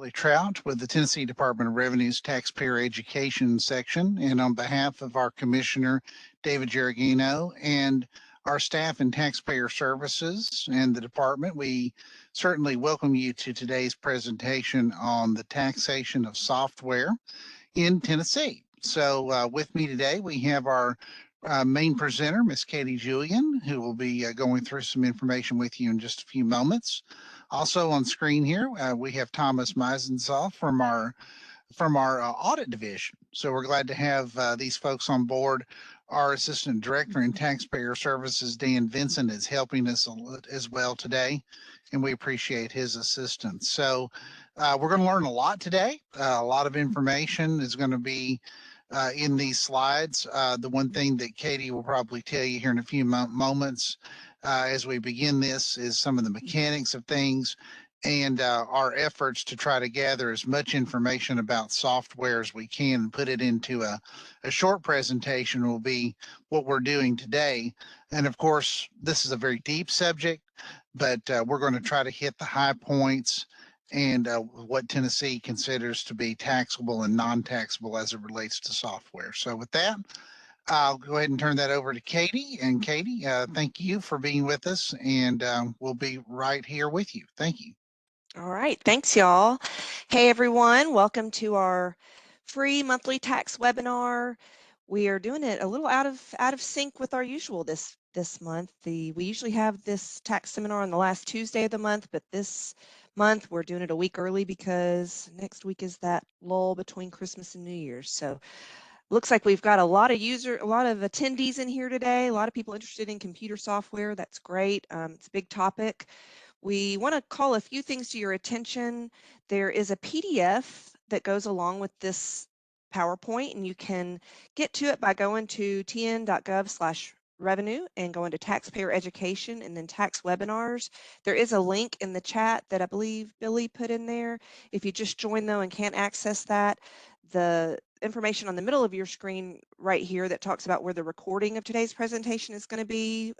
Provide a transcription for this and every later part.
Trout with the Tennessee Department of Revenue's Taxpayer Education section, and on behalf of our Commissioner, David Geragino, and our staff in Taxpayer Services and the department, we certainly welcome you to today's presentation on the taxation of software in Tennessee. So with me today, we have our main presenter, Miss Katie Julian, who will be going through some information with you in just a few moments. Also on screen here, we have Thomas Meisenzoff from our audit division. So we're glad to have these folks on board. Our Assistant Director in Taxpayer Services, Dan Vincent, is helping us as well today, and we appreciate his assistance. So we're going to learn a lot today. A lot of information is going to be in these slides. The one thing that Katie will probably tell you here in a few moments as we begin this is some of the mechanics of things and our efforts to try to gather as much information about software as we can and put it into a short presentation will be what we're doing today. And of course, this is a very deep subject, but we're going to try to hit the high points and what Tennessee considers to be taxable and non-taxable as it relates to software. So with that, I'll go ahead and turn that over to Katie. And Katie, thank you for being with us, and we'll be right here with you. Thank you. All right, thanks y'all. Hey everyone, welcome to our free monthly tax webinar. We are doing it a little out of sync with our usual this month. We usually have this tax seminar on the last Tuesday of the month, but this month we're doing it a week early because next week is that lull between Christmas and New Year's. So looks like we've got a lot of attendees in here today, a lot of people interested in computer software. That's great. It's a big topic. We want to call a few things to your attention. There is a PDF that goes along with this PowerPoint, and you can get to it by going to tn.gov/revenue and going to taxpayer education and then tax webinars. There is a link in the chat that I believe Billy put in there. If you just join though and can't access that, the information on the middle of your screen right here that talks about where the recording of today's presentation is going to be,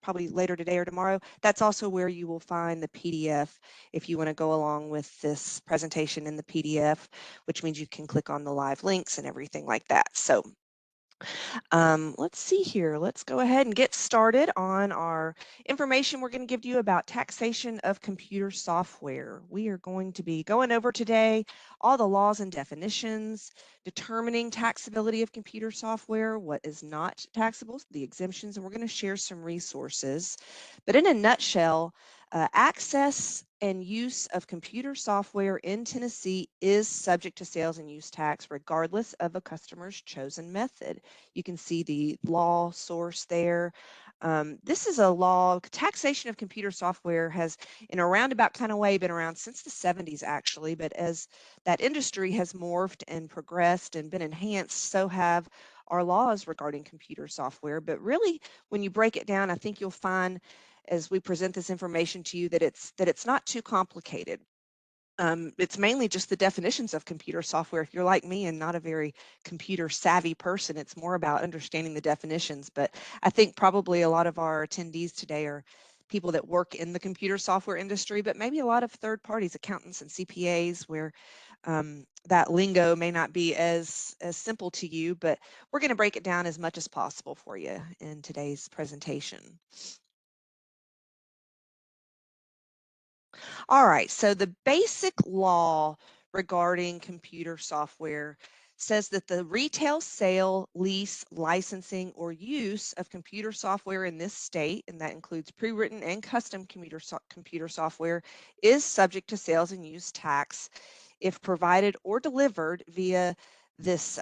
probably later today or tomorrow, that's also where you will find the PDF if you want to go along with this presentation in the PDF, which means you can click on the live links and everything like that. So let's see here. Let's go ahead and get started on our information we're going to give you about taxation of computer software. We are going to be going over today all the laws and definitions, determining taxability of computer software, what is not taxable, the exemptions, and we're going to share some resources. But in a nutshell, access and use of computer software in Tennessee is subject to sales and use tax regardless of a customer's chosen method. You can see the law source there. This is a law. Taxation of computer software has, in a roundabout kind of way, been around since the 70s actually, but as that industry has morphed and progressed and been enhanced, so have our laws regarding computer software. But really, when you break it down, I think you'll find as we present this information to you that it's not too complicated. It's mainly just the definitions of computer software. If you're like me and not a very computer savvy person, it's more about understanding the definitions. But I think probably a lot of our attendees today are people that work in the computer software industry, but maybe a lot of third parties, accountants and CPAs, where that lingo may not be as simple to you, but we're going to break it down as much as possible for you in today's presentation. All right, so the basic law regarding computer software says that the retail sale, lease, licensing, or use of computer software in this state, and that includes pre-written and custom computer software, is subject to sales and use tax if provided or delivered via this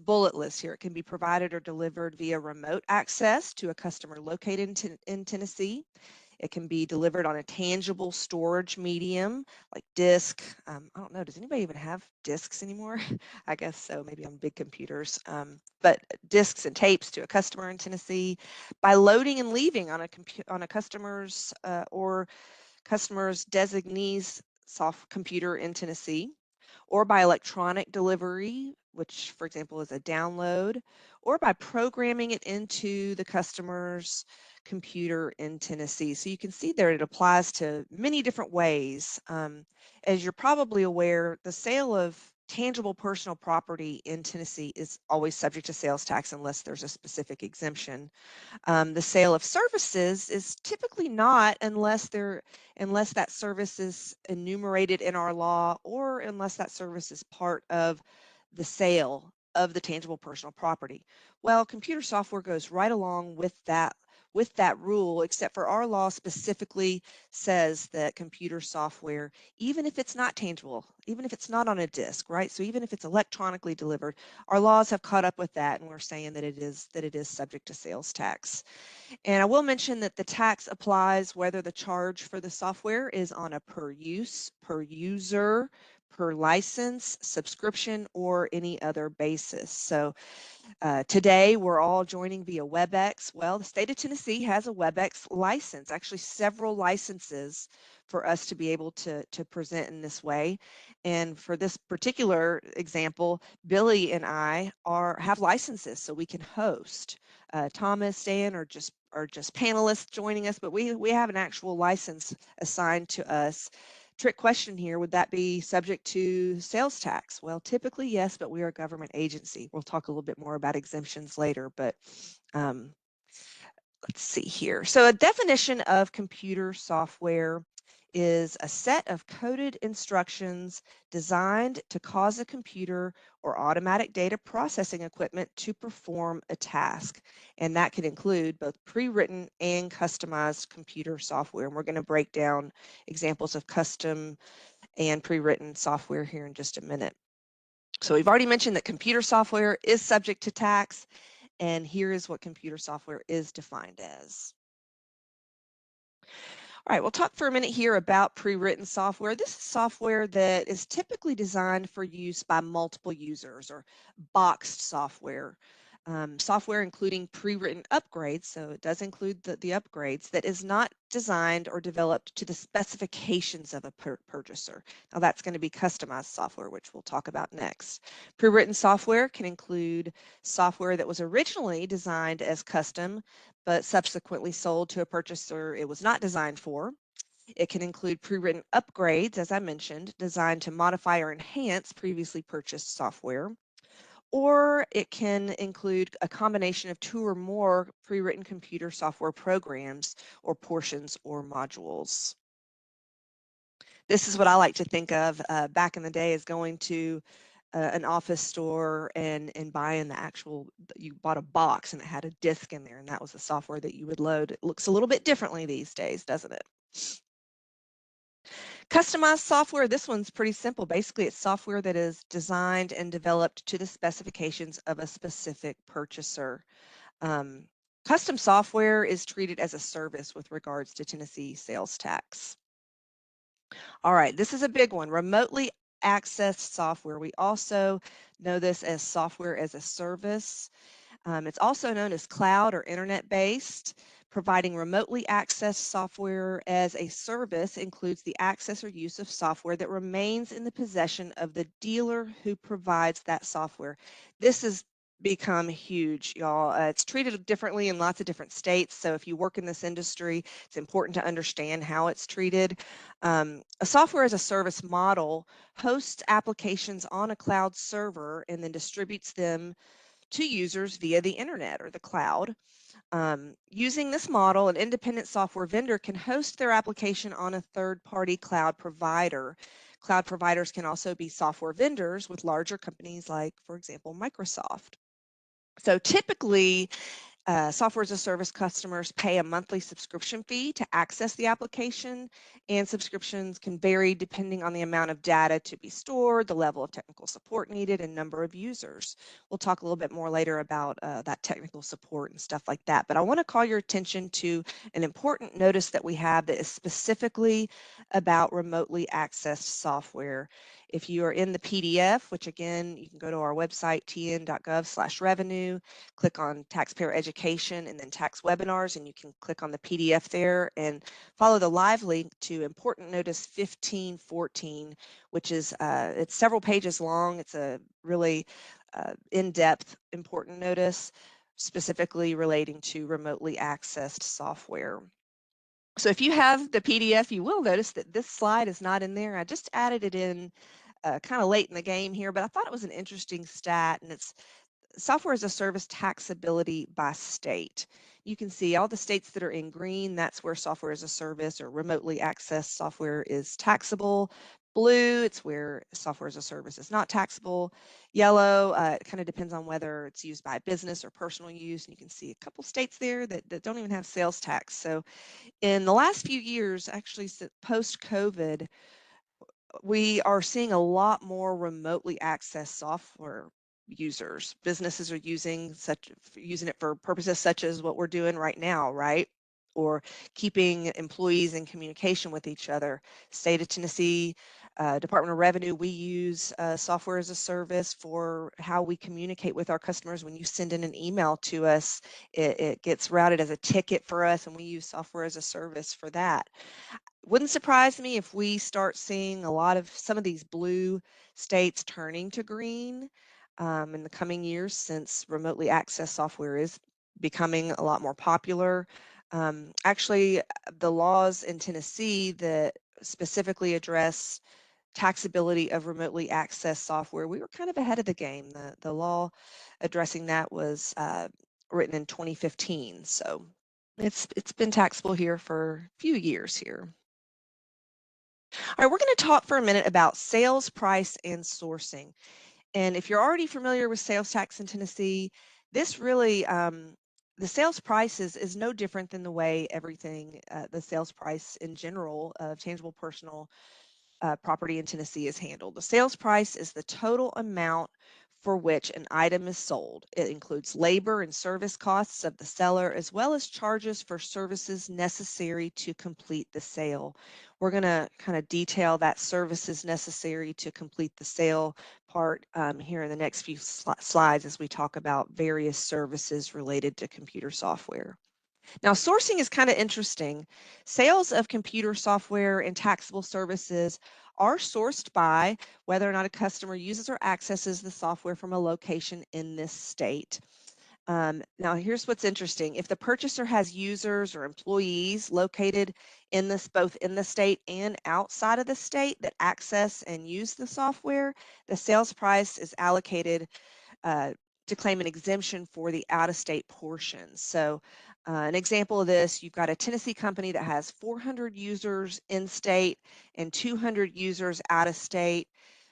bullet list here. It can be provided or delivered via remote access to a customer located in Tennessee. It can be delivered on a tangible storage medium like disk. I don't know, does anybody even have disks anymore? I guess so, maybe on big computers. But disks and tapes to a customer in Tennessee by loading and leaving on a customer's or customer's designee's soft computer in Tennessee, or by electronic delivery which for example is a download, or by programming it into the customer's computer in Tennessee. So you can see there it applies to many different ways. As you're probably aware, the sale of tangible personal property in Tennessee is always subject to sales tax unless there's a specific exemption. The sale of services is typically not unless that service is enumerated in our law or unless that service is part of the sale of the tangible personal property. Well, computer software goes right along with that rule, except for our law specifically says that computer software, even if it's not tangible, even if it's not on a disk, right? So even if it's electronically delivered, our laws have caught up with that, and we're saying that it is subject to sales tax. And I will mention that the tax applies whether the charge for the software is on a per use, per user, per license, subscription, or any other basis. So today we're all joining via WebEx. Well, the state of Tennessee has a WebEx license, actually several licenses for us to be able to present in this way. And for this particular example, Billy and I have licenses so we can host. Thomas, Dan are just panelists joining us, but we have an actual license assigned to us. Trick question here, would that be subject to sales tax? Well, typically yes, but we are a government agency. We'll talk a little bit more about exemptions later, but let's see here. So a definition of computer software is a set of coded instructions designed to cause a computer or automatic data processing equipment to perform a task. And that can include both pre-written and customized computer software. And we're going to break down examples of custom and pre-written software here in just a minute. So we've already mentioned that computer software is subject to tax, and here is what computer software is defined as. All right, we'll talk for a minute here about pre-written software. This is software that is typically designed for use by multiple users, or boxed software. Software including pre-written upgrades, so it does include the upgrades, that is not designed or developed to the specifications of a purchaser. Now that's going to be customized software, which we'll talk about next. Pre-written software can include software that was originally designed as custom, but subsequently sold to a purchaser it was not designed for. It can include pre-written upgrades, as I mentioned, designed to modify or enhance previously purchased software. Or it can include a combination of 2 or more pre-written computer software programs or portions or modules. This is what I like to think of back in the day as going to an office store and buying the actual, you bought a box and it had a disk in there and that was the software that you would load. It looks a little bit differently these days, doesn't it? Customized software, this one's pretty simple. Basically, it's software that is designed and developed to the specifications of a specific purchaser. Custom software is treated as a service with regards to Tennessee sales tax. All right, this is a big one, remotely accessed software. We also know this as software as a service. It's also known as cloud or internet-based. Providing remotely accessed software as a service includes the access or use of software that remains in the possession of the dealer who provides that software. This has become huge, y'all. It's treated differently in lots of different states. So if you work in this industry, it's important to understand how it's treated. A software as a service model hosts applications on a cloud server and then distributes them to users via the internet or the cloud. Using this model, an independent software vendor can host their application on a third-party cloud provider. Cloud providers can also be software vendors with larger companies like, for example, Microsoft. So typically, software as a service customers pay a monthly subscription fee to access the application, and subscriptions can vary depending on the amount of data to be stored, the level of technical support needed, and number of users. We'll talk a little bit more later about that technical support and stuff like that, but I want to call your attention to an important notice that we have that is specifically about remotely accessed software. If you are in the PDF, which again, you can go to our website, tn.gov/revenue, click on taxpayer education education and then tax webinars, and you can click on the PDF there and follow the live link to important notice 1514, which is it's several pages long. It's a really in-depth important notice specifically relating to remotely accessed software. So if you have the PDF, you will notice that this slide is not in there. I just added it in kind of late in the game here, but I thought it was an interesting stat, and it's software as a service taxability by state. You can see all the states that are in green, that's where software as a service or remotely accessed software is taxable. Blue, it's where software as a service is not taxable. Yellow, it kind of depends on whether it's used by business or personal use. And you can see a couple states there that don't even have sales tax. So in the last few years, actually post-COVID, we are seeing a lot more remotely accessed software users. Businesses are using it for purposes such as what we're doing right now, right? Or keeping employees in communication with each other. State of Tennessee Department of Revenue, we use software as a service for how we communicate with our customers. When you send in an email to us, it gets routed as a ticket for us, and we use software as a service for that. Wouldn't surprise me if we start seeing a lot of some of these blue states turning to green in the coming years, since remotely accessed software is becoming a lot more popular. Actually, the laws in Tennessee that specifically address taxability of remotely accessed software, we were kind of ahead of the game. The law addressing that was written in 2015, so it's been taxable here for a few years here. All right, we're going to talk for a minute about sales price and sourcing. And if you're already familiar with sales tax in Tennessee, this really, the sales price is no different than the way everything, the sales price in general of tangible personal property in Tennessee is handled. The sales price is the total amount for which an item is sold. It includes labor and service costs of the seller, as well as charges for services necessary to complete the sale. We're going to kind of detail that services necessary to complete the sale part here in the next few slides as we talk about various services related to computer software. Now, sourcing is kind of interesting. Sales of computer software and taxable services are sourced by whether or not a customer uses or accesses the software from a location in this state. Now, here's what's interesting. If the purchaser has users or employees located in this, both in the state and outside of the state, that access and use the software, the sales price is allocated to claim an exemption for the out-of-state portion. So an example of this, you've got a Tennessee company that has 400 users in state and 200 users out of state.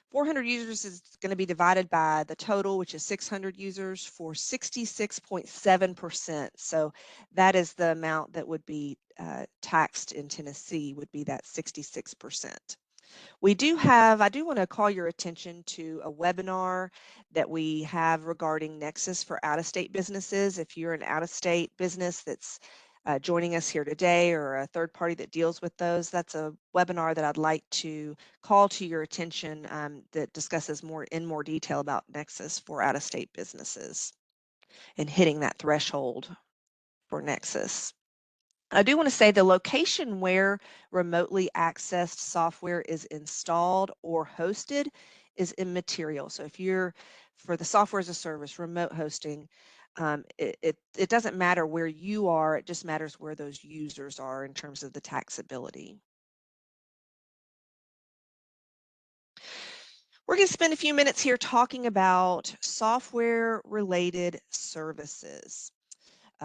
400 users is going to be divided by the total, which is 600 users, for 66.7%. So that is the amount that would be taxed in Tennessee, would be that 66%. I do want to call your attention to a webinar that we have regarding Nexus for out-of-state businesses. If you're an out-of-state business that's joining us here today, or a third party that deals with those, that's a webinar that I'd like to call to your attention that discusses in more detail about Nexus for out-of-state businesses and hitting that threshold for Nexus. I do want to say the location where remotely accessed software is installed or hosted is immaterial. So if you're, for the software as a service, remote hosting, it doesn't matter where you are, it just matters where those users are in terms of the taxability. We're going to spend a few minutes here talking about software-related services.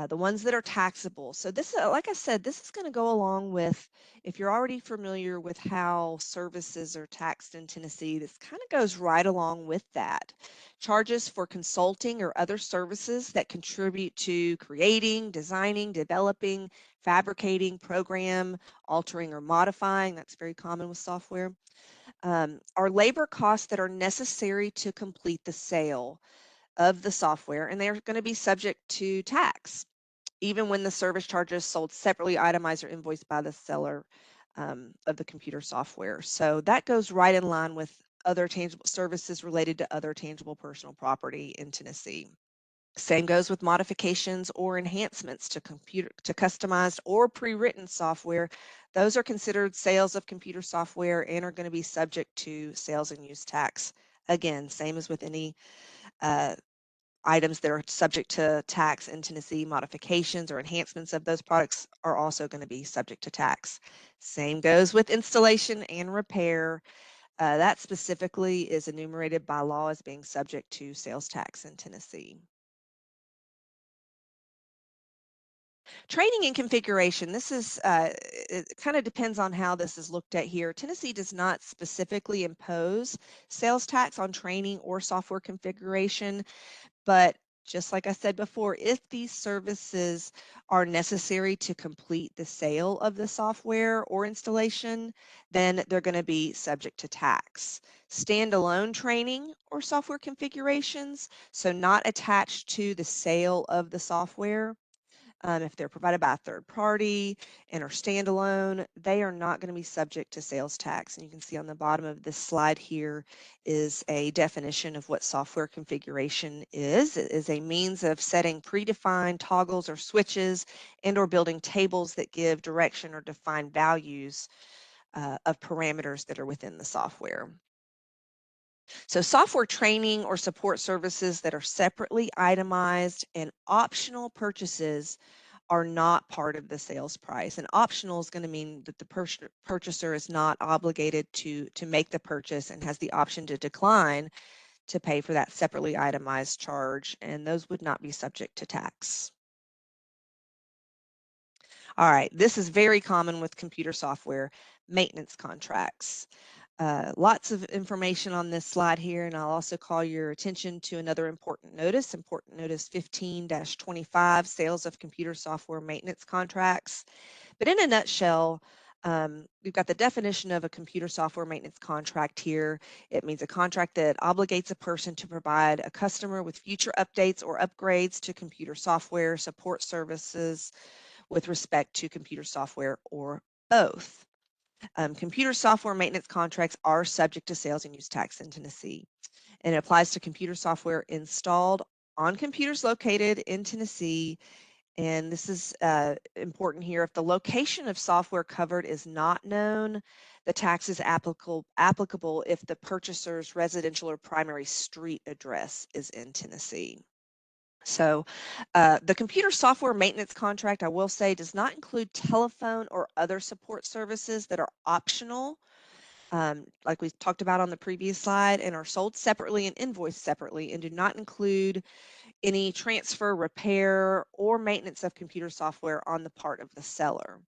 The ones that are taxable. So this, like I said, this is going to go along with, if you're already familiar with how services are taxed in Tennessee, this kind of goes right along with that. Charges for consulting or other services that contribute to creating, designing, developing, fabricating, program, altering, or modifying. That's very common with software. Are labor costs that are necessary to complete the sale of the software, and they're going to be subject to tax, even when the service charge is sold separately, itemized, or invoiced by the seller of the computer software. So that goes right in line with other tangible services related to other tangible personal property in Tennessee. Same goes with modifications or enhancements to customized or pre-written software. Those are considered sales of computer software and are going to be subject to sales and use tax. Again, same as with any items that are subject to tax in Tennessee. Modifications or enhancements of those products are also going to be subject to tax. Same goes with installation and repair. That specifically is enumerated by law as being subject to sales tax in Tennessee. Training and configuration. This is, it kind of depends on how this is looked at here. Tennessee does not specifically impose sales tax on training or software configuration, but just like I said before, if these services are necessary to complete the sale of the software or installation, then they're going to be subject to tax. Standalone training or software configurations, so not attached to the sale of the software, if they're provided by a third party and are standalone, they are not going to be subject to sales tax. And you can see on the bottom of this slide here is a definition of what software configuration is. It is a means of setting predefined toggles or switches and or building tables that give direction or define values of parameters that are within the software. So software training or support services that are separately itemized and optional purchases are not part of the sales price. And optional is going to mean that the purchaser is not obligated to make the purchase and has the option to decline to pay for that separately itemized charge, and those would not be subject to tax. All right, this is very common with computer software, maintenance contracts. Lots of information on this slide here, and I'll also call your attention to another important notice 15-25, sales of computer software maintenance contracts. But in a nutshell, we've got the definition of a computer software maintenance contract here. It means a contract that obligates a person to provide a customer with future updates or upgrades to computer software, support services with respect to computer software, or both. Computer software maintenance contracts are subject to sales and use tax in Tennessee, and it applies to computer software installed on computers located in Tennessee. And this is important here. If the location of software covered is not known, the tax is applicable if the purchaser's residential or primary street address is in Tennessee. So the computer software maintenance contract, I will say, does not include telephone or other support services that are optional, like we talked about on the previous slide, and are sold separately and invoiced separately, and do not include any transfer, repair, or maintenance of computer software on the part of the seller.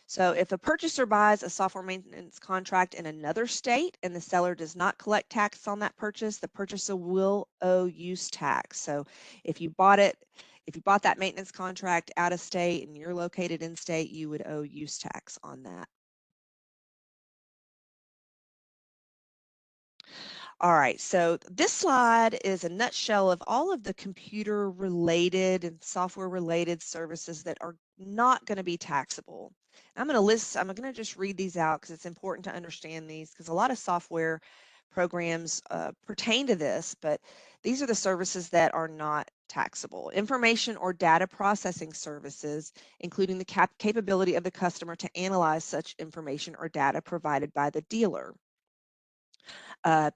So if a purchaser buys a software maintenance contract in another state and the seller does not collect tax on that purchase, the purchaser will owe use tax. So if you bought that maintenance contract out of state and you're located in state, you would owe use tax on that. All right, so this slide is a nutshell of all of the computer related and software related services that are not going to be taxable. I'm going to just read these out because it's important to understand these, because a lot of software programs pertain to this, but these are the services that are not taxable. Information or data processing services, including the capability of the customer to analyze such information or data provided by the dealer.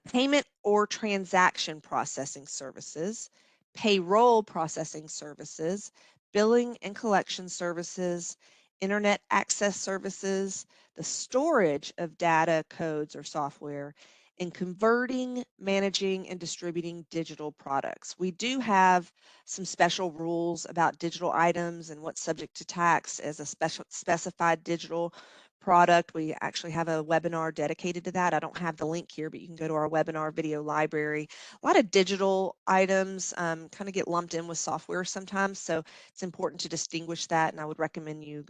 Payment or transaction processing services, payroll processing services, billing and collection services, internet access services, the storage of data, codes, or software, and converting, managing, and distributing digital products. We do have some special rules about digital items and what's subject to tax as a specified digital product. We actually have a webinar dedicated to that. I don't have the link here, but you can go to our webinar video library. A lot of digital items kind of get lumped in with software sometimes, so it's important to distinguish that, and I would recommend you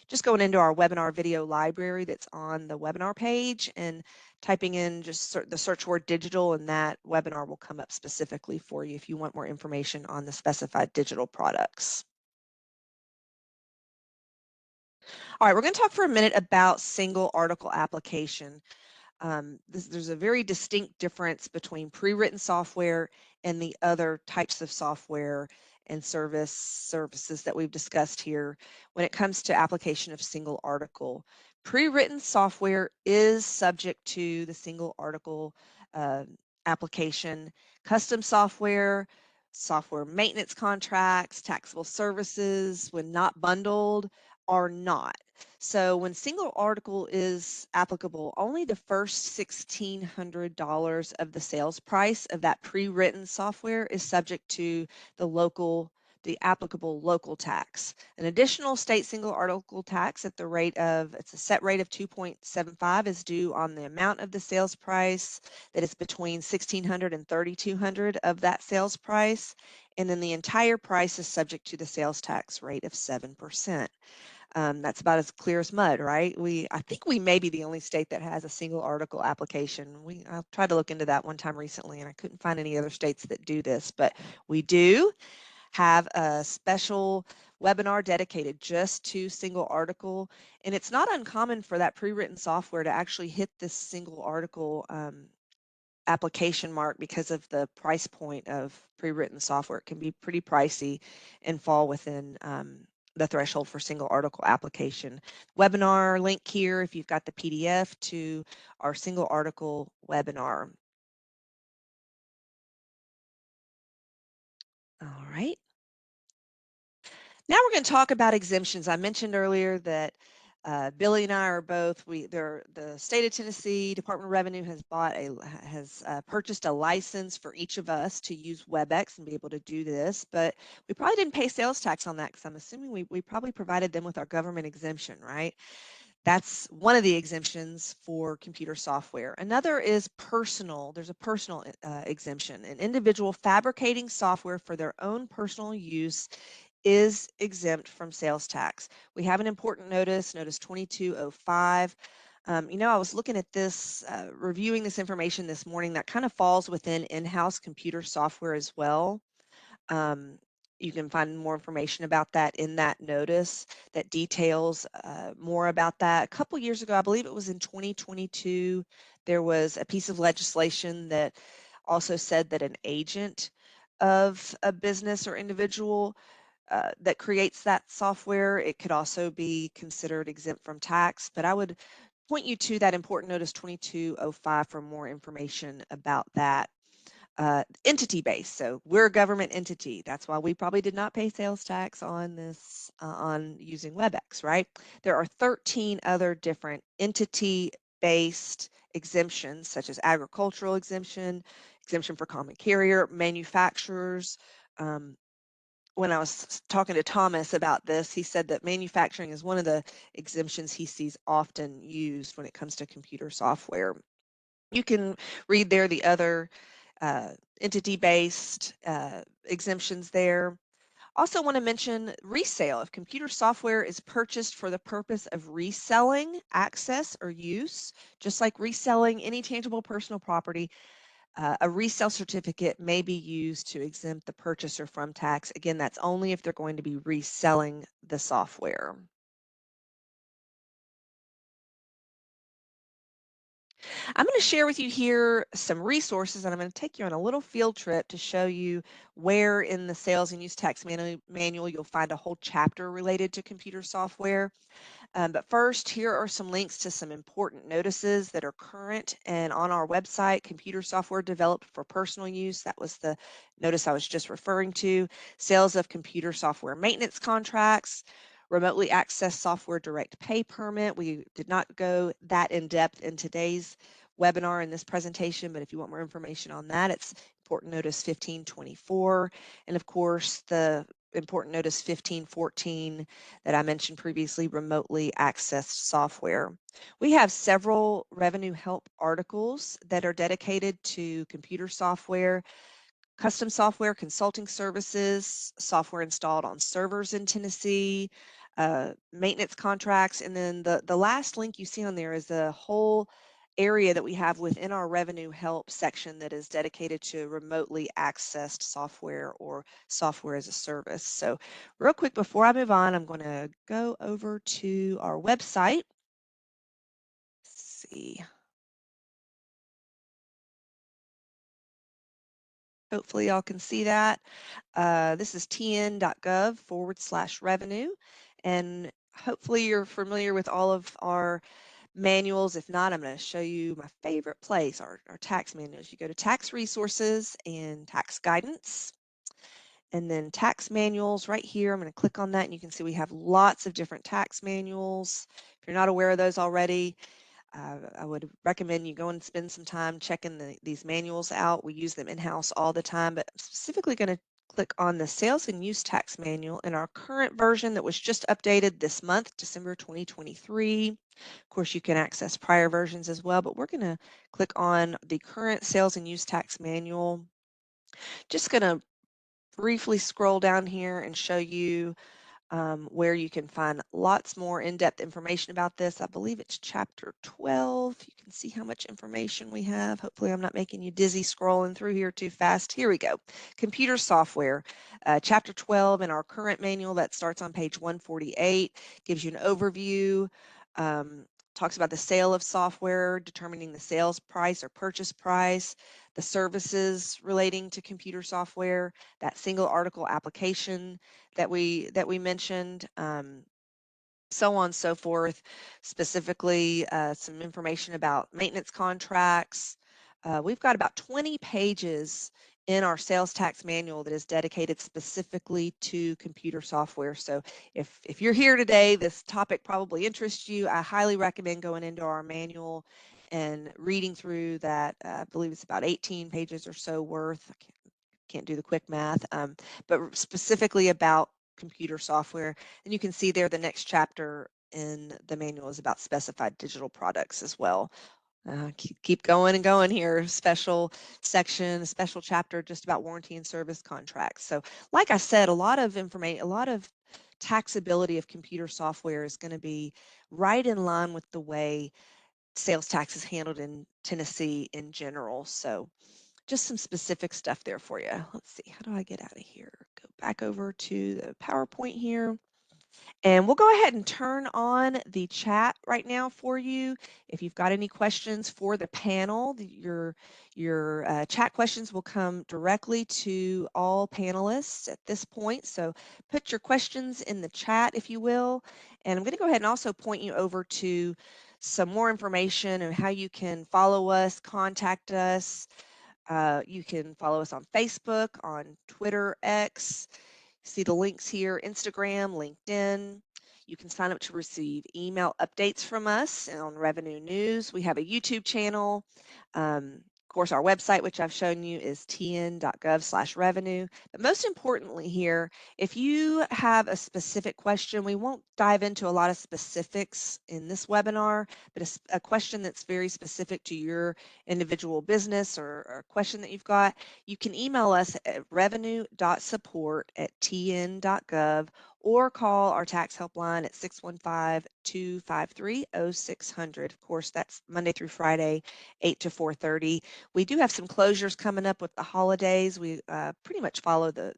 just going into our webinar video library that's on the webinar page and typing in just the search word digital, and that webinar will come up specifically for you if you want more information on the specified digital products. All right, we're going to talk for a minute about single article application. There's a very distinct difference between pre-written software and the other types of software and services that we've discussed here when it comes to application of single article. Pre-written software is subject to the single article uh, application. Custom software, software maintenance contracts, taxable services, when not bundled, are not. So when single article is applicable, only the first $1,600 of the sales price of that pre-written software is subject to the applicable local tax. An additional state single article tax at the rate of, it's a set rate of 2.75 is due on the amount of the sales price that is between $1,600 and $3,200 of that sales price. And then the entire price is subject to the sales tax rate of 7%. That's about as clear as mud, right? I think we may be the only state that has a single article application. I tried to look into that one time recently, and I couldn't find any other states that do this, but we do have a special webinar dedicated just to single article, and it's not uncommon for that pre-written software to actually hit this single article application mark because of the price point of pre-written software. It can be pretty pricey and fall within the threshold for single article application. Webinar link here if you've got the PDF to our single article webinar. All right. Now we're going to talk about exemptions. I mentioned earlier that Billy and I are both. The state of Tennessee Department of Revenue has purchased a license for each of us to use WebEx and be able to do this. But we probably didn't pay sales tax on that because I'm assuming we probably provided them with our government exemption, right? That's one of the exemptions for computer software. Another is personal. There's a personal exemption. An individual fabricating software for their own personal use is exempt from sales tax. We have an important notice, Notice 2205. I was looking at this, reviewing this information this morning that kind of falls within in-house computer software as well. You can find more information about that in that notice that details more about that. A couple years ago, I believe it was in 2022, there was a piece of legislation that also said that an agent of a business or individual that creates that software, it could also be considered exempt from tax. But I would point you to that important notice 2205 for more information about that. Entity based. So we're a government entity. That's why we probably did not pay sales tax on this, on using WebEx, right? There are 13 other different entity based exemptions, such as agricultural exemption, exemption for common carrier, manufacturers. When I was talking to Thomas about this, he said that manufacturing is one of the exemptions he sees often used when it comes to computer software. You can read there the other entity-based exemptions there. Also want to mention resale. If computer software is purchased for the purpose of reselling, access, or use, just like reselling any tangible personal property, a resale certificate may be used to exempt the purchaser from tax. Again, that's only if they're going to be reselling the software. I'm going to share with you here some resources, and I'm going to take you on a little field trip to show you where in the sales and use tax manual you'll find a whole chapter related to computer software. But first, here are some links to some important notices that are current and on our website. Computer software developed for personal use. That was the notice I was just referring to. Sales of computer software maintenance contracts. Remotely accessed software direct pay permit. We did not go that in depth in today's webinar in this presentation, but if you want more information on that, it's important notice 1524. And of course, the important notice 1514 that I mentioned previously, remotely accessed software. We have several revenue help articles that are dedicated to computer software, custom software, consulting services, software installed on servers in Tennessee, maintenance contracts, and then the last link you see on there is a whole area that we have within our revenue help section that is dedicated to remotely accessed software or software as a service. So real quick before I move on, I'm going to go over to our website. Let's see. Hopefully y'all can see that. This is tn.gov/revenue. And hopefully you're familiar with all of our manuals. If not, I'm going to show you my favorite place, our tax manuals. You go to Tax Resources and Tax Guidance, and then Tax Manuals right here. I'm going to click on that, and you can see we have lots of different tax manuals. If you're not aware of those already, I would recommend you go and spend some time checking these manuals out. We use them in-house all the time, but I'm specifically going to click on the Sales and Use Tax Manual in our current version that was just updated this month, December 2023. Of course, you can access prior versions as well, but we're going to click on the current Sales and Use Tax Manual. Just going to briefly scroll down here and show you where you can find lots more in-depth information about this. I believe it's chapter 12. You can see how much information we have. Hopefully I'm not making you dizzy scrolling through here too fast. Here we go. Computer software, chapter 12 in our current manual that starts on page 148, gives you an overview, talks about the sale of software, determining the sales price or purchase price, the services relating to computer software, that single article application that we mentioned, so on and so forth. Specifically, some information about maintenance contracts. We've got about 20 pages in our sales tax manual that is dedicated specifically to computer software. So if you're here today, this topic probably interests you. I highly recommend going into our manual and reading through that. I believe it's about 18 pages or so worth. I can't do the quick math, but specifically about computer software. And you can see there the next chapter in the manual is about specified digital products as well. Keep going and going here. Special section, special chapter just about warranty and service contracts. So like I said, a lot of information, a lot of taxability of computer software is going to be right in line with the way sales tax is handled in Tennessee in general. So just some specific stuff there for you. Let's see, how do I get out of here? Go back over to the PowerPoint here. And we'll go ahead and turn on the chat right now for you. If you've got any questions for the panel, your chat questions will come directly to all panelists at this point. So put your questions in the chat, if you will. And I'm going to go ahead and also point you over to some more information on how you can follow us, contact us. You can follow us on Facebook, on Twitter, X. See the links here, Instagram, LinkedIn. You can sign up to receive email updates from us on Revenue News. We have a YouTube channel. Of course, our website, which I've shown you, is tn.gov/revenue. But most importantly here, if you have a specific question, we won't dive into a lot of specifics in this webinar, but a question that's very specific to your individual business or a question that you've got, you can email us at revenue.support@tn.gov or call our tax helpline at 615-253-0600. Of course, that's Monday through Friday, 8 to 4:30. We do have some closures coming up with the holidays. We pretty much follow the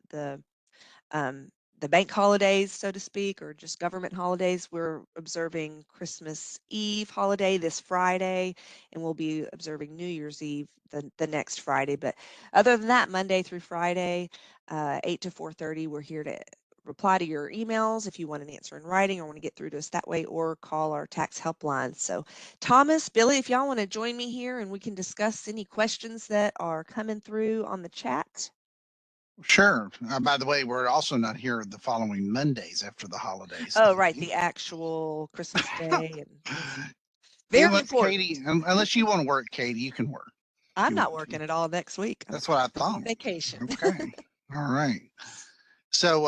bank holidays, so to speak, or just government holidays. We're observing Christmas Eve holiday this Friday, and we'll be observing New Year's Eve the next Friday. But other than that, Monday through Friday, 8 to 4:30, we're here to reply to your emails if you want an answer in writing or want to get through to us that way, or call our tax helpline. So Thomas, Billy, if y'all want to join me here and we can discuss any questions that are coming through on the chat. Sure. By the way, we're also not here the following Mondays after the holidays. Oh, right, the actual Christmas Day. And very Unless important. Katie, unless you want to work, Katie, you can work. I'm not working at all next week. That's what I I'm on thought. vacation. Okay. All right. So,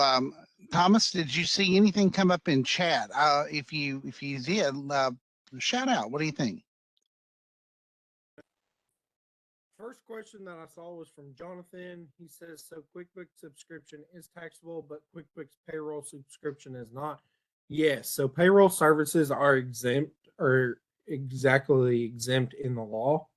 Thomas, did you see anything come up in chat? If you did, shout out. What do you think? First question that I saw was from Jonathan. He says, so QuickBooks subscription is taxable, but QuickBooks payroll subscription is not. Yes. So payroll services are exempt or exactly exempt in the law.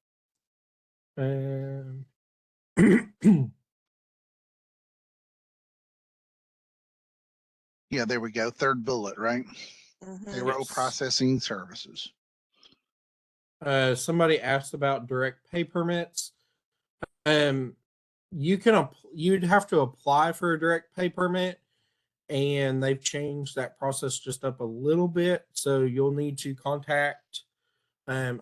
Yeah, there we go. Third bullet, right? Payroll Yes. processing services. Somebody asked about direct pay permits. you'd have to apply for a direct pay permit, and they've changed that process just up a little bit. So you'll need to contact. I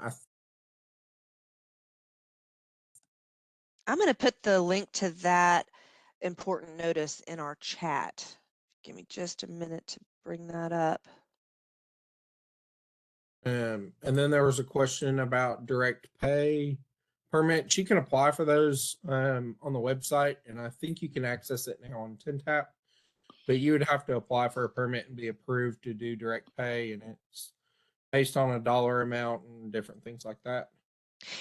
I'm going to put the link to that important notice in our chat. Give me just a minute to bring that up. And then there was a question about direct pay permits. You can apply for those on the website, and I think you can access it now on TinTap. But you would have to apply for a permit and be approved to do direct pay, and it's based on a dollar amount and different things like that.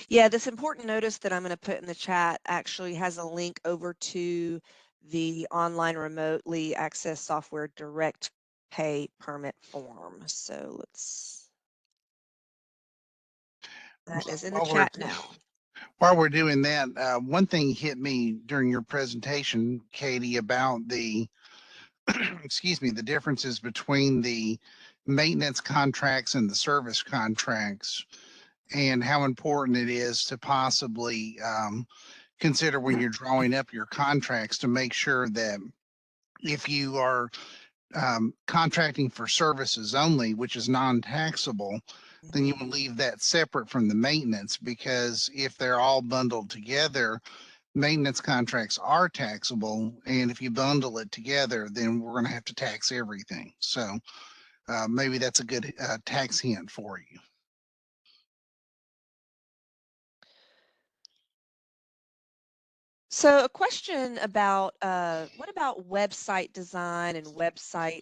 Yeah, this important notice that I'm going to put in the chat actually has a link over to the online remotely access software direct pay permit form. So that is in the chat now. While we're doing that, one thing hit me during your presentation, Katie, about the, excuse me, the differences between the maintenance contracts and the service contracts, and how important it is to possibly consider when you're drawing up your contracts to make sure that if you are contracting for services only, which is non-taxable, then you will leave that separate from the maintenance, because if they're all bundled together, maintenance contracts are taxable. And if you bundle it together, then we're going to have to tax everything. So maybe that's a good tax hint for you. So a question about what about website design and website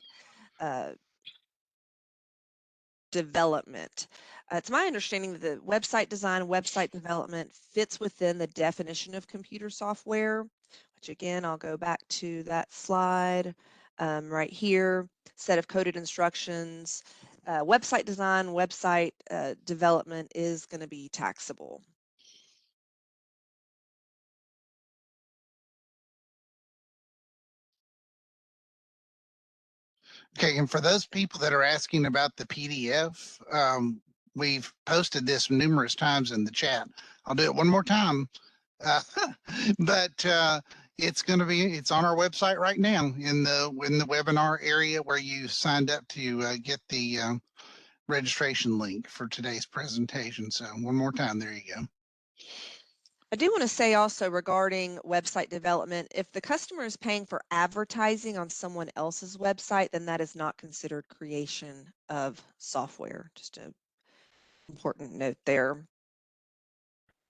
development? It's my understanding that the website design, website development fits within the definition of computer software, which again, I'll go back to that slide right here, set of coded instructions. Website design, website development is going to be taxable. Okay, and for those people that are asking about the PDF, we've posted this numerous times in the chat. I'll do it one more time. But it's going to be, it's on our website right now in the webinar area where you signed up to get the registration link for today's presentation. So one more time, there you go. I do want to say also regarding website development, if the customer is paying for advertising on someone else's website, then that is not considered creation of software. Just an important note there.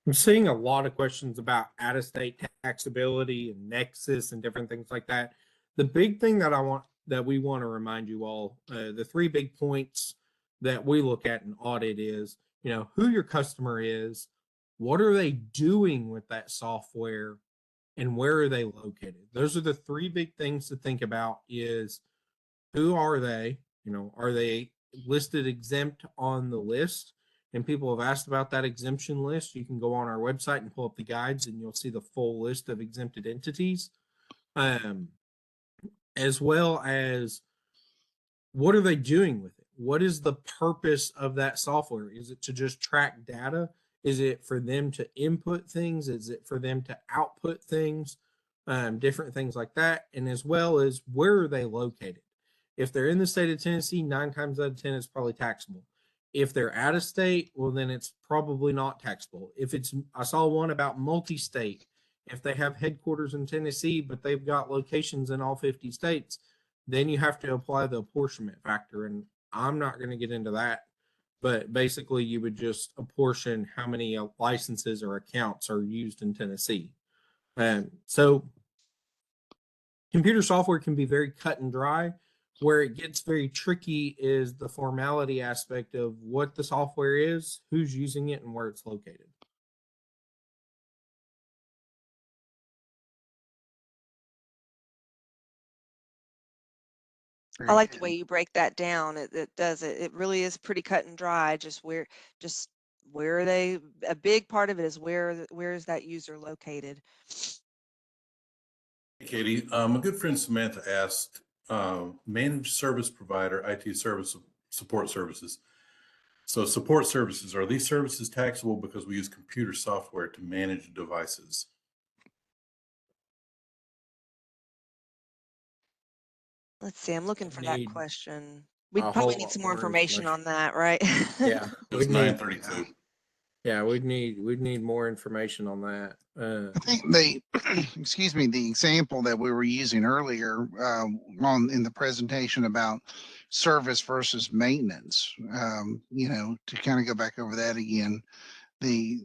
I'm seeing a lot of questions about out-of-state taxability and nexus and different things like that. The big thing that we want to remind you all, the three big points that we look at in audit is, who your customer is, what are they doing with that software, and where are they located? Those are the three big things to think about. Is who are they? Are they listed exempt on the list? And people have asked about that exemption list. You can go on our website and pull up the guides, and you'll see the full list of exempted entities, as well as what are they doing with it? What is the purpose of that software? Is it to just track data? Is it for them to input things? Is it for them to output things? Different things like that. And as well as where are they located? If they're in the state of Tennessee, 9 times out of 10, it's probably taxable. If they're out of state, well, then it's probably not taxable. If it's, I saw one about multi-state. If they have headquarters in Tennessee, but they've got locations in all 50 states, then you have to apply the apportionment factor. And I'm not going to get into that, but basically you would just apportion how many licenses or accounts are used in Tennessee. So computer software can be very cut and dry. Where it gets very tricky is the formality aspect of what the software is, who's using it, and where it's located. I like the way you break that down. It does it. It really is pretty cut and dry. Just where are they? A big part of it is where is that user located? Hey, Katie, a good friend Samantha asked, managed service provider, IT service support services. So support services, are these services taxable because we use computer software to manage devices? Let's see, I'm looking for that Need question. We'd a probably whole need lot some more more information information. on that, right? Yeah, It was we'd need, 9:32. yeah, we'd need more information on that. I think the, excuse me, the example that we were using earlier on in the presentation about service versus maintenance, to kind of go back over that again, the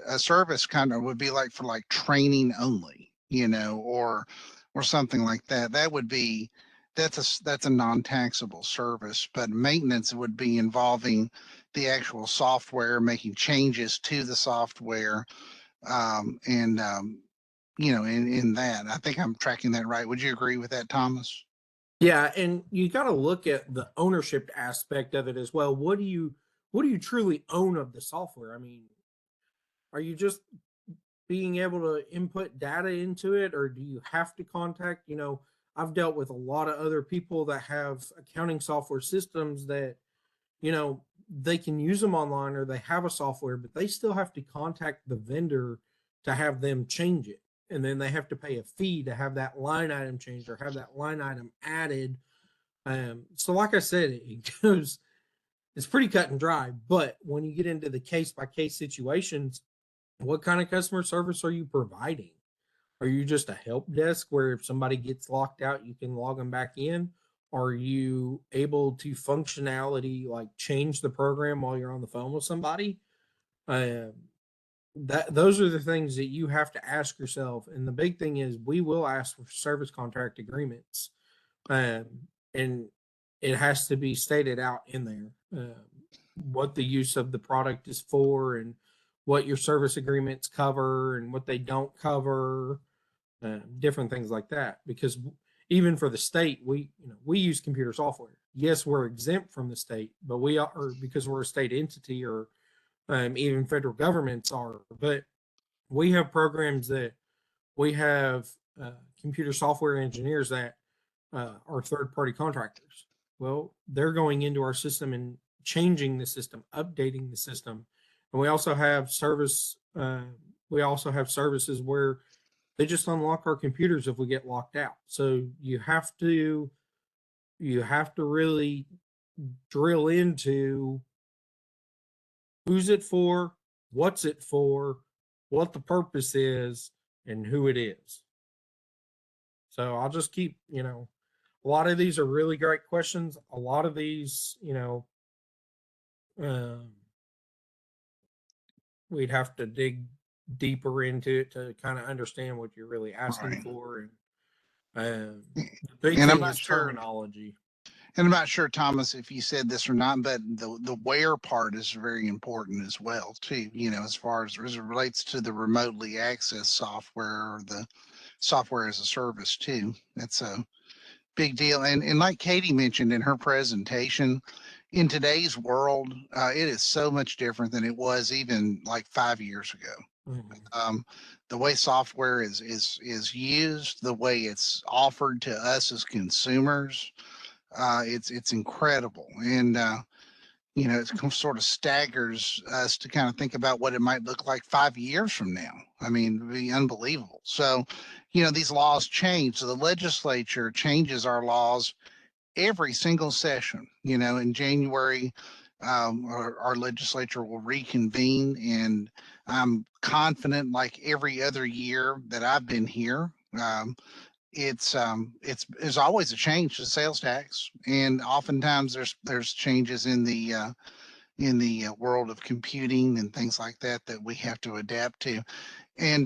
a service kind of would be like for like training only, or something like that. That would be, that's a non-taxable service, but maintenance would be involving the actual software, making changes to the software, and in that, I think I'm tracking that right. Would you agree with that, Thomas? Yeah, and you got to look at the ownership aspect of it as well. What do you truly own of the software? I mean, are you just being able to input data into it, or do you have to contact, I've dealt with a lot of other people that have accounting software systems that, they can use them online or they have a software, but they still have to contact the vendor to have them change it. And then they have to pay a fee to have that line item changed or have that line item added. So like I said, it's pretty cut and dry, but when you get into the case by case situations, what kind of customer service are you providing? Are you just a help desk where if somebody gets locked out, you can log them back in? Are you able to functionality like change the program while you're on the phone with somebody? Um, those are the things that you have to ask yourself. And the big thing is we will ask for service contract agreements. Um, and it has to be stated out in there what the use of the product is for and what your service agreements cover and what they don't cover, different things like that. Because even for the state, we use computer software. Yes, we're exempt from the state, but we are because we're a state entity, or even federal governments are. But we have programs that we have computer software engineers that are third party contractors. Well, they're going into our system and changing the system, updating the system. And we also have services where they just unlock our computers if we get locked out. So you have to really drill into who's it for, what's it for, what the purpose is, and who it is. So I'll just keep, a lot of these are really great questions. A lot of these, um, we'd have to dig deeper into it to kind of understand what you're really asking Right. for. And the big And I'm thing not is sure, terminology. and I'm not sure, Thomas, if you said this or not, but the where part is very important as well, too. As far as it relates to the remotely accessed software or the software as a service, too. That's a big deal. And like Katie mentioned in her presentation, in today's world, it is so much different than it was even like 5 years ago. Mhm. The way software is used, the way it's offered to us as consumers, it's incredible. And it sort of staggers us to kind of think about what it might look like 5 years from now. I mean, it'd be unbelievable. So, these laws change. So the legislature changes our laws every single session. In January, our legislature will reconvene, and I'm confident, like every other year that I've been here, it's always a change to sales tax, and oftentimes there's changes in the world of computing and things like that that we have to adapt to. And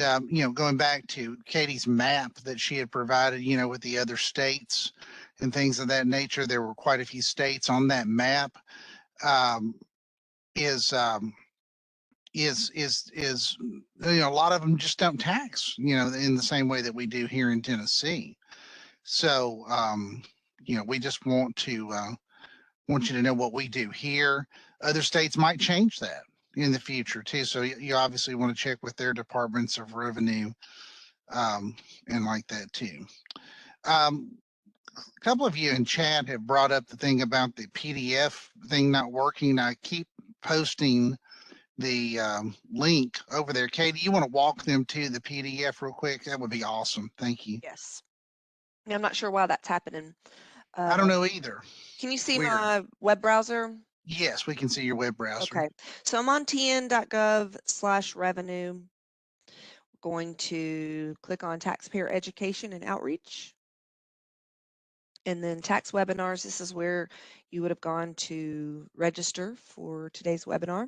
going back to Katie's map that she had provided, with the other states and things of that nature, there were quite a few states on that map. Um, is is a lot of them just don't tax, in the same way that we do here in Tennessee. So we just want you to know what we do here. Other states might change that in the future too. So you obviously want to check with their departments of revenue, and like that too. A couple of you in chat have brought up the thing about the PDF thing not working. I keep posting the link over there. Katie, you want to walk them to the PDF real quick? That would be awesome. Thank you. Yes. I'm not sure why that's happening. I don't know either. Can you see Weird. my web browser? Yes, we can see your web browser. Okay, so I'm on tn.gov/revenue. Going to click on taxpayer education and outreach. And then tax webinars, this is where you would have gone to register for today's webinar.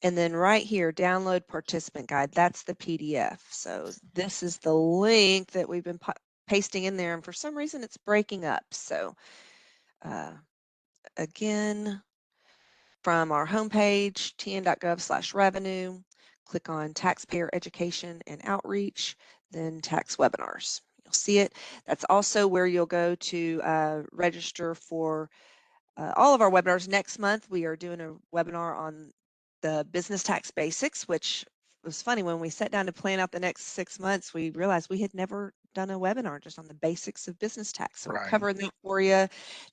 And then right here, download participant guide, that's the PDF. So this is the link that we've been pasting in there, and for some reason it's breaking up. So again, from our homepage, tn.gov/revenue, click on taxpayer education and outreach, then tax webinars. You'll see it. That's also where you'll go to register for all of our webinars. Next month, we are doing a webinar on the business tax basics, which was funny. When we sat down to plan out the next 6 months, we realized we had never done a webinar just on the basics of business tax. So we're Right. covering that for you.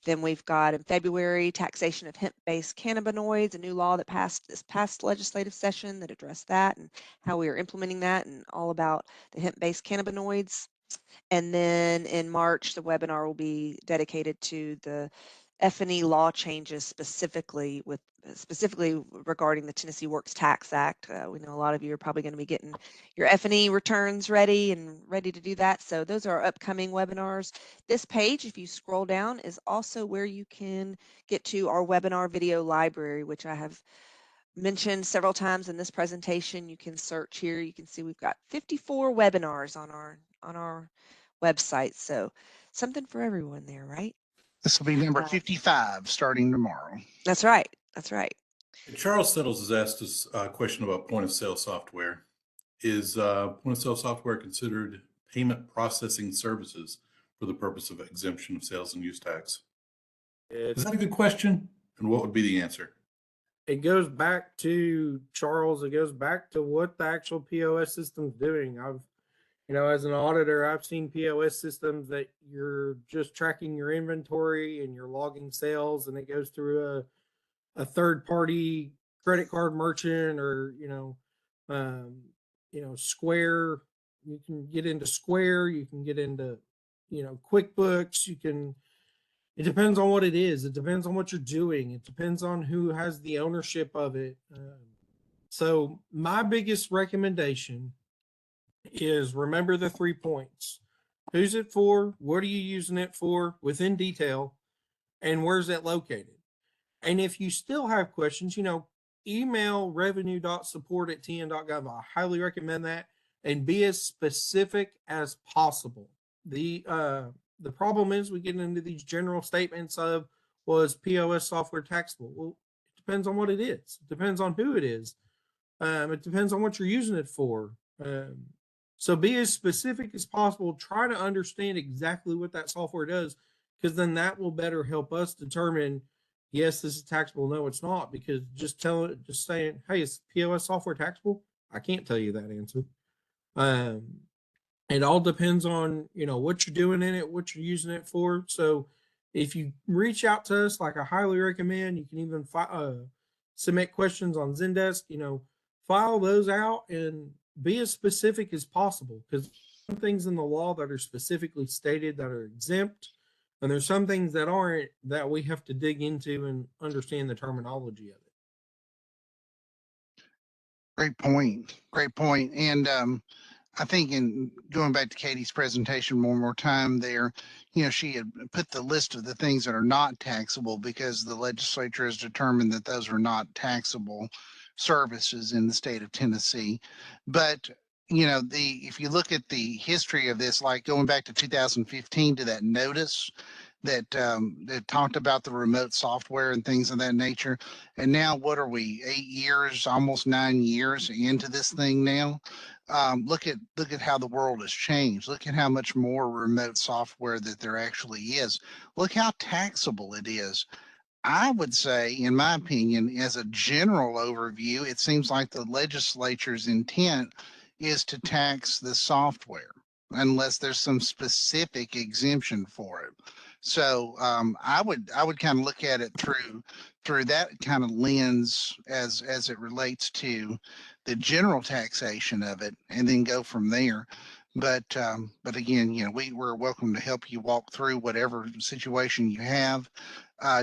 Then we've got in February, taxation of hemp-based cannabinoids, a new law that passed this past legislative session that addressed that and how we are implementing that, and all about the hemp-based cannabinoids. And then in March, the webinar will be dedicated to the F&E law changes specifically regarding the Tennessee Works Tax Act. We know a lot of you are probably going to be getting your F&E returns ready to do that. So those are our upcoming webinars. This page, if you scroll down, is also where you can get to our webinar video library, which I have mentioned several times in this presentation. You can search here. You can see we've got 54 webinars on our website. So something for everyone there, right? This will be number 55 starting tomorrow. That's right. That's right. Charles Settles has asked us a question about point of sale software. Is point of sale software considered payment processing services for the purpose of exemption of sales and use tax? Is that a good question? And what would be the answer? It goes back to Charles. It goes back to what the actual POS system's doing. As an auditor, I've seen POS systems that you're just tracking your inventory and you're logging sales, and it goes through a third party credit card merchant or Square. You can get into Square. You can get into QuickBooks. It depends on what it is. It depends on what you're doing. It depends on who has the ownership of it. So my biggest recommendation is remember the 3 points. Who's it for? What are you using it for within detail? And where's it located? And if you still have questions, email revenue.support@tn.gov. I highly recommend that, and be as specific as possible. The problem is we get into these general statements of, was POS software taxable? Well, it depends on what it is. It depends on who it is. It depends on what you're using it for. So be as specific as possible. Try to understand exactly what that software does, because then that will better help us determine, yes, this is taxable. No, it's not, because just saying, hey, is POS software taxable? I can't tell you that answer. It all depends on, what you're doing in it, what you're using it for. So if you reach out to us, like I highly recommend, you can even submit questions on Zendesk, file those out and be as specific as possible, because some things in the law that are specifically stated that are exempt, and there's some things that aren't, that we have to dig into and understand the terminology of it. Great point. Great point. And I think in going back to Katie's presentation one more time there, she had put the list of the things that are not taxable because the legislature has determined that those are not taxable services in the state of Tennessee. But if you look at the history of this, like going back to 2015 to that notice that talked about the remote software and things of that nature. And now what are we, 8 years, almost 9 years into this thing now? Look at how the world has changed. Look at how much more remote software that there actually is. Look how taxable it is. I would say, in my opinion, as a general overview, it seems like the legislature's intent is to tax the software unless there's some specific exemption for it. So I would kind of look at it through that kind of lens as it relates to the general taxation of it, and then go from there. But again, we're welcome to help you walk through whatever situation you have.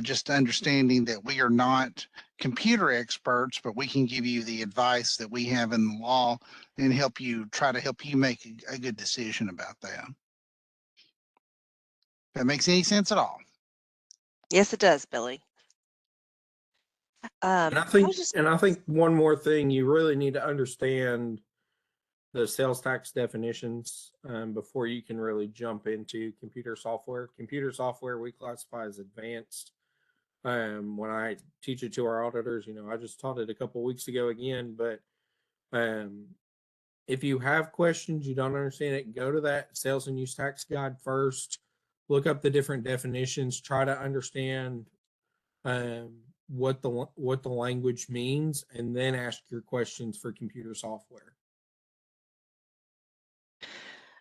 Just understanding that we are not computer experts, but we can give you the advice that we have in the law and try to help you make a good decision about that. If that makes any sense at all. Yes, it does, Billy. And I think one more thing, you really need to understand the sales tax definitions before you can really jump into computer software. Computer software we classify as advanced. When I teach it to our auditors, I just taught it a couple of weeks ago again, but if you have questions, you don't understand it, go to that sales and use tax guide first, look up the different definitions, try to understand what the language means, and then ask your questions for computer software.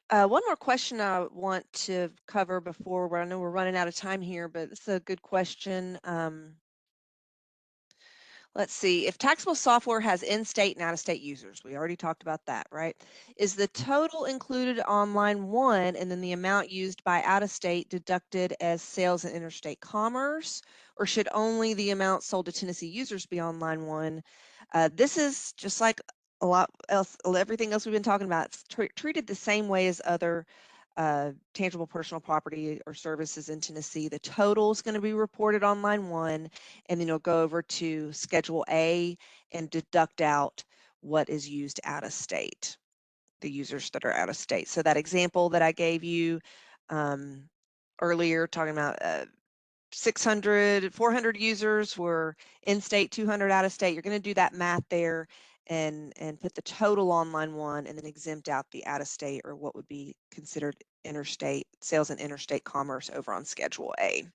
One more question I want to cover before I know we're running out of time here, but it's a good question. Let's see, if taxable software has in-state and out-of-state users, we already talked about that, right? Is the total included on line 1 and then the amount used by out-of-state deducted as sales and interstate commerce, or should only the amount sold to Tennessee users be on line 1? This is just like a lot else, everything else we've been talking about. It's treated the same way as other tangible personal property or services in Tennessee. The total is going to be reported on line 1, and then you'll go over to Schedule A and deduct out what is used out of state, the users that are out of state. So that example that I gave you earlier, talking about 400 users were in state, 200 out of state. You're going to do that math there and put the total on line 1 and then exempt out the out of state, or what would be considered interstate sales and interstate commerce, over on Schedule A.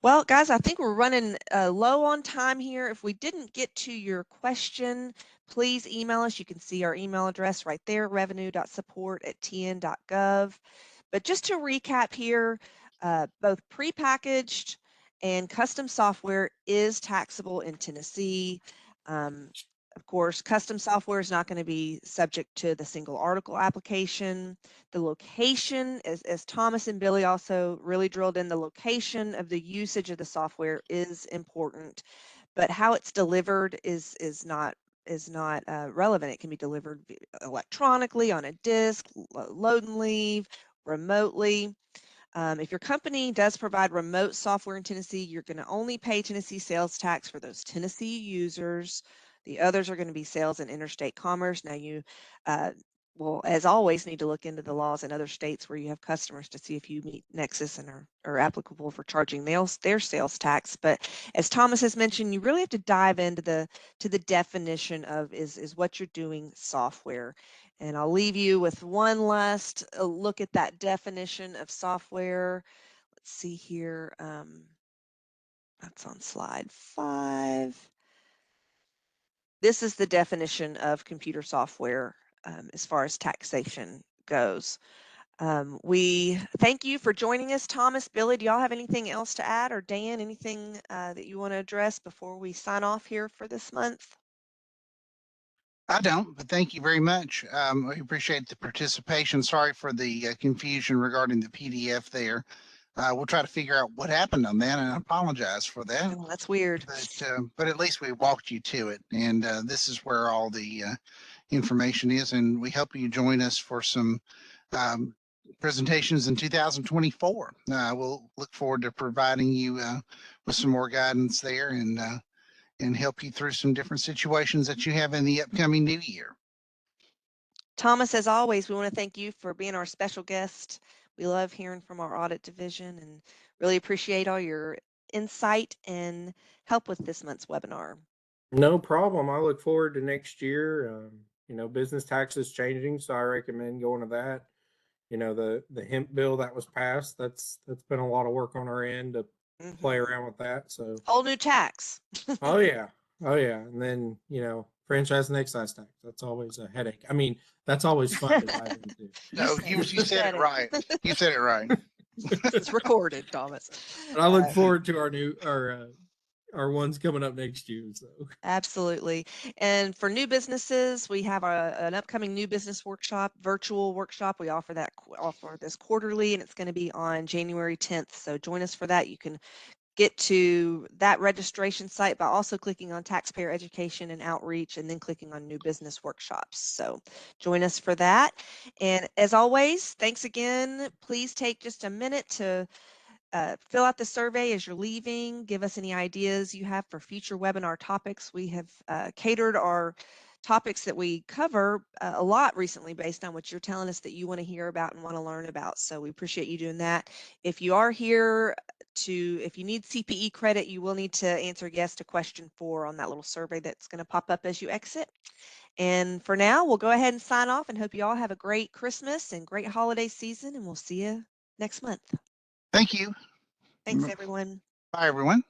Well, guys, I think we're running low on time here. If we didn't get to your question, please email us. You can see our email address right there, revenue.support@tn.gov. But just to recap here, both prepackaged and custom software is taxable in Tennessee. Of course, custom software is not going to be subject to the single article application. The location, as Thomas and Billy also really drilled in, the location of the usage of the software is important, but how it's delivered is not relevant. It can be delivered electronically, on a disk, load and leave, remotely. If your company does provide remote software in Tennessee, you're going to only pay Tennessee sales tax for those Tennessee users. The others are going to be sales and interstate commerce. Now you will, as always, need to look into the laws in other states where you have customers to see if you meet nexus and are applicable for charging their sales tax. But as Thomas has mentioned, you really have to dive into the definition of is what you're doing software. And I'll leave you with one last look at that definition of software. Let's see here. That's on slide 5. This is the definition of computer software as far as taxation goes. We thank you for joining us. Thomas, Billy, do y'all have anything else to add, or Dan, anything that you want to address before we sign off here for this month? I don't, but thank you very much. We appreciate the participation. Sorry for the confusion regarding the PDF there. We'll try to figure out what happened on that, and I apologize for that. Oh, that's weird. But at least we walked you to it, and this is where all the information is, and we hope you join us for some presentations in 2024. We'll look forward to providing you with some more guidance there and help you through some different situations that you have in the upcoming new year. Thomas, as always, we want to thank you for being our special guest. We love hearing from our audit division and really appreciate all your insight and help with this month's webinar. No problem. I look forward to next year. Business tax is changing, so I recommend going to that. The hemp bill that was passed, that's been a lot of work on our end to play around with that. So whole new tax. Oh yeah. And then, franchise and excise tax. That's always a headache. I mean, that's always fun to dive into. No, you said it right. You said it right. It's recorded, Thomas. But I look forward to our are ones coming up next year. So Absolutely. And for new businesses, we have an upcoming new business workshop, virtual workshop. We offer this quarterly, and it's going to be on January 10th. So join us for that. You can get to that registration site by also clicking on taxpayer education and outreach, and then clicking on new business workshops. So join us for that. And as always, thanks again. Please take just a minute to fill out the survey as you're leaving. Give us any ideas you have for future webinar topics. We have catered our topics that we cover a lot recently based on what you're telling us that you want to hear about and want to learn about. So we appreciate you doing that. If you are here if you need CPE credit, you will need to answer yes to question 4 on that little survey that's going to pop up as you exit. And for now, we'll go ahead and sign off and hope you all have a great Christmas and great holiday season, and we'll see you next month. Thank you. Thanks, everyone. Bye, everyone.